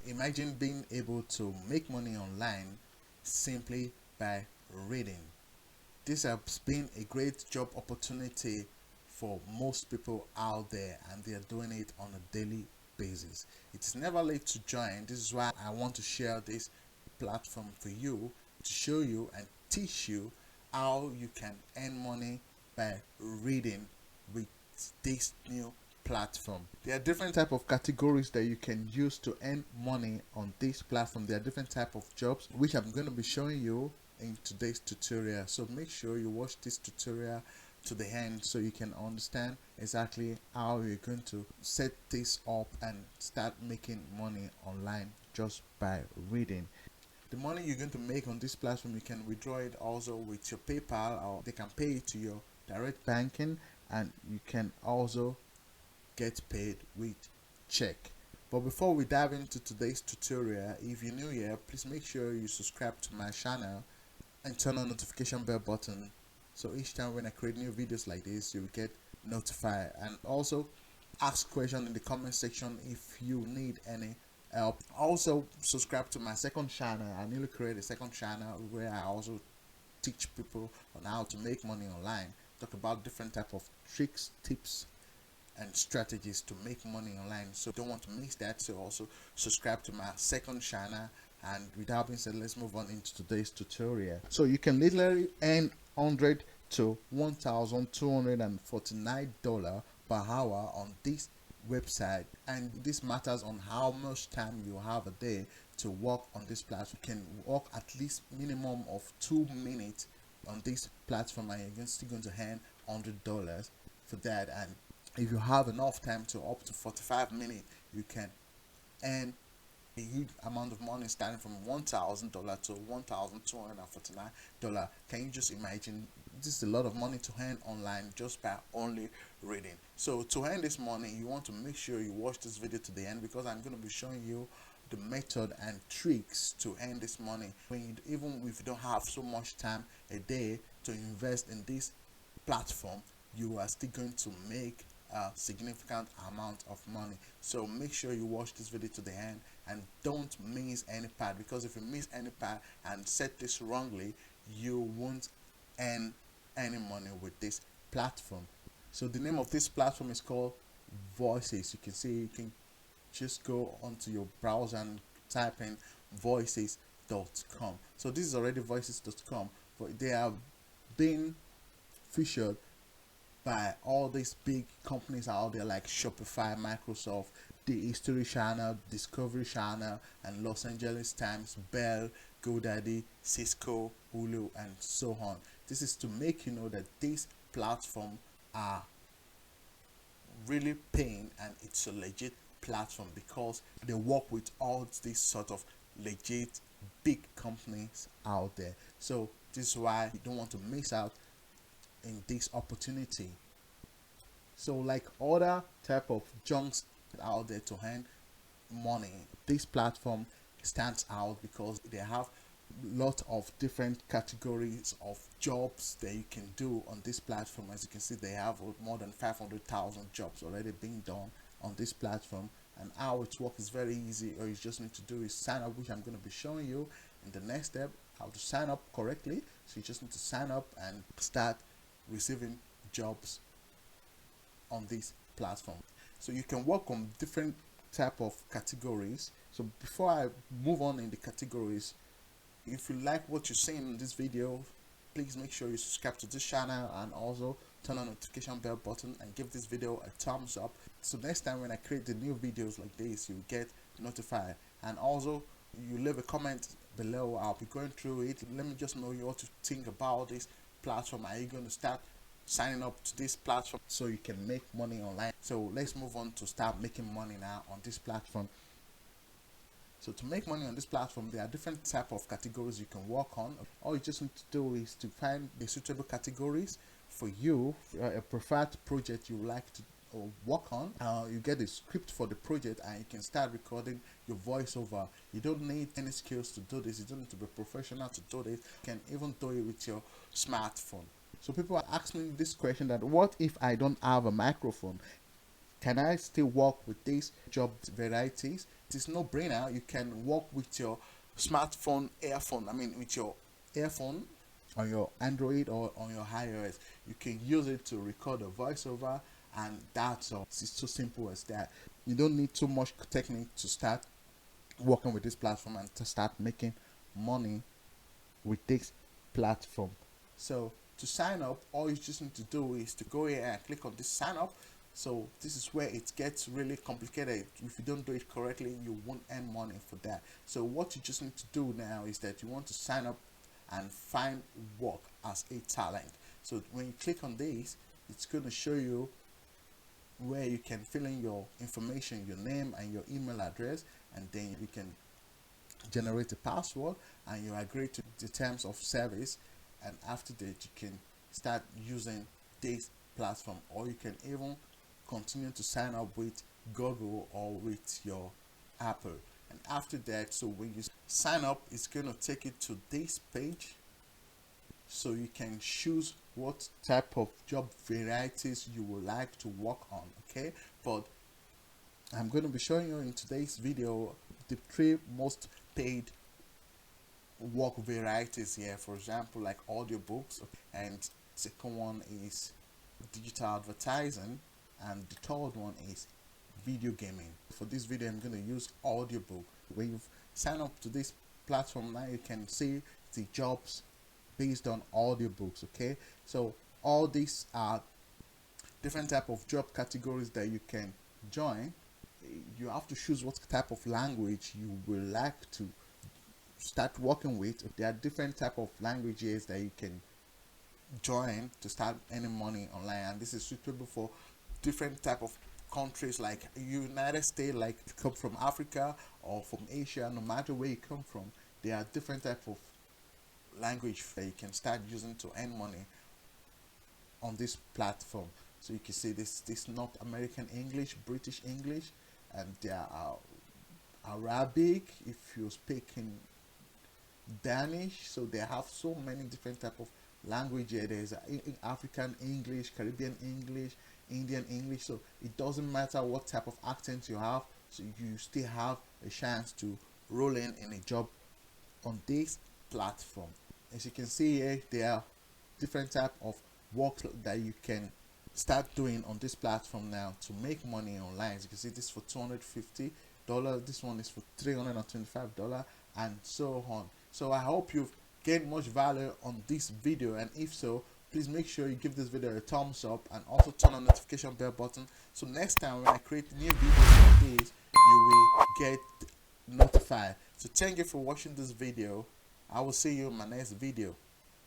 Imagine being able to make money online simply by reading. This has been a great job opportunity for most people out there, and they are doing it on a daily basis. It's never late to join. This is why I want to share this platform for you, to show you and teach you how you can earn money by reading with this new platform. There are different type of categories that you can use to earn money on this platform. There are different type of jobs which I'm going to be showing you in today's tutorial, so make sure you watch this tutorial to the end so you can understand exactly how you're going to set this up and start making money online just by reading. The money you're going to make on this platform, you can withdraw it also with your PayPal, or they can pay it to your direct banking, and you can also get paid with check. But before we dive into today's tutorial, if you're new here, please make sure you subscribe to my channel and turn on notification bell button, so each time when I create new videos like this, you will get notified. And also ask questions in the comment section if you need any help. Also subscribe to my second channel. I newly created a second channel where I also teach people on how to make money online, talk about different type of tricks, tips and strategies to make money online. So don't want to miss that, so also subscribe to my second channel. And without being said, let's move on into today's tutorial. So you can literally earn $100 to $1,249 per hour on this website, and this matters on how much time you have a day to work on this platform. You can work at least minimum of 2 minutes on this platform, and you're still going to earn $100 for that. And if you have enough time to up to 45 minutes, you can earn a huge amount of money, starting from $1,000 to $1,249. Can you just imagine? This is a lot of money to earn online just by only reading. So to earn this money, you want to make sure you watch this video to the end, because I'm going to be showing you the method and tricks to earn this money. Even if you don't have so much time a day to invest in this platform, you are still going to make a significant amount of money. So make sure you watch this video to the end and don't miss any part, because if you miss any part and set this wrongly, you won't earn any money with this platform. So the name of this platform is called Voices. You can see, you can just go onto your browser and type in voices.com. So this is already voices.com, but they have been featured by all these big companies out there like Shopify, Microsoft, the History Channel, Discovery Channel, and Los Angeles Times, Bell, GoDaddy, Cisco, Hulu, and so on. This is to make you know that these platforms are really paying, and it's a legit platform because they work with all these sort of legit big companies out there. So this is why you don't want to miss out in this opportunity. So like other type of junks out there to earn money, this platform stands out because they have lot of different categories of jobs that you can do on this platform. As you can see, they have more than 500,000 jobs already being done on this platform. And how it works is very easy. All you just need to do is sign up, which I'm going to be showing you in the next step, how to sign up correctly. So you just need to sign up and start receiving jobs on this platform. So you can work on different type of categories. So before I move on in the categories, if you like what you're seeing in this video, please make sure you subscribe to this channel and also turn on the notification bell button and give this video a thumbs up, so next time when I create the new videos like this, you get notified. And also you leave a comment below. I'll be going through it. Let me just know what you think about this platform. Are you going to start signing up to this platform so you can make money online? So let's move on to start making money now on this platform. So to make money on this platform, there are different type of categories you can work on. All you just need to do is to find the suitable categories for you, a preferred project you would like to work on. You get a script for the project and you can start recording your voiceover. You don't need any skills to do this. You don't need to be professional to do this. You can even do it with your smartphone. So people are asking me this question, that what if I don't have a microphone? Can I still work with these job varieties? it's no brainer. You can work with your smartphone earphone, I mean with your earphone on your Android or on your iOS. You can use it to record a voiceover, and that's all. It's so simple as that. You don't need too much technique to start working with this platform and to start making money with this platform. So to sign up, all you just need to do is to go here and click on this sign up. So this is where it gets really complicated. If you don't do it correctly, you won't earn money for that. So what you just need to do now is that you want to sign up and find work as a talent. So when you click on this, it's going to show you where you can fill in your information, your name and your email address, and then you can generate a password and you agree to the terms of service, and after that you can start using this platform, or you can even continue to sign up with Google or with your Apple. And after that, so when you sign up, it's going to take you to this page, so you can choose what type of job varieties you would like to work on. Okay, but I'm going to be showing you in today's video the 3 most paid work varieties here. For example, like audiobooks, and second one is digital advertising, and the third one is video gaming. For this video I'm going to use audiobook. When you've signed up to this platform, now you can see the jobs based on audiobooks. Okay, so all these are different type of job categories that you can join. You have to choose what type of language you would like to start working with. There are different type of languages that you can join to start earning money online, and this is suitable for different type of countries like United States, like if you come from Africa or from Asia. No matter where you come from, there are different type of language that you can start using to earn money on this platform. So you can see this North American English, British English, and there are Arabic if you speak in Danish. So they have so many different type of language here. There's African English, Caribbean English, Indian English. So it doesn't matter what type of accent you have, so you still have a chance to roll in a job on this platform. As you can see here, there are different type of work that you can start doing on this platform now to make money online. As you can see, this is for $250, this one is for $325, and so on. So I hope you've gained much value on this video, and if so, please make sure you give this video a thumbs up and also turn on the notification bell button, so next time when I create new videos like this, you will get notified. So thank you for watching this video. I will see you in my next video.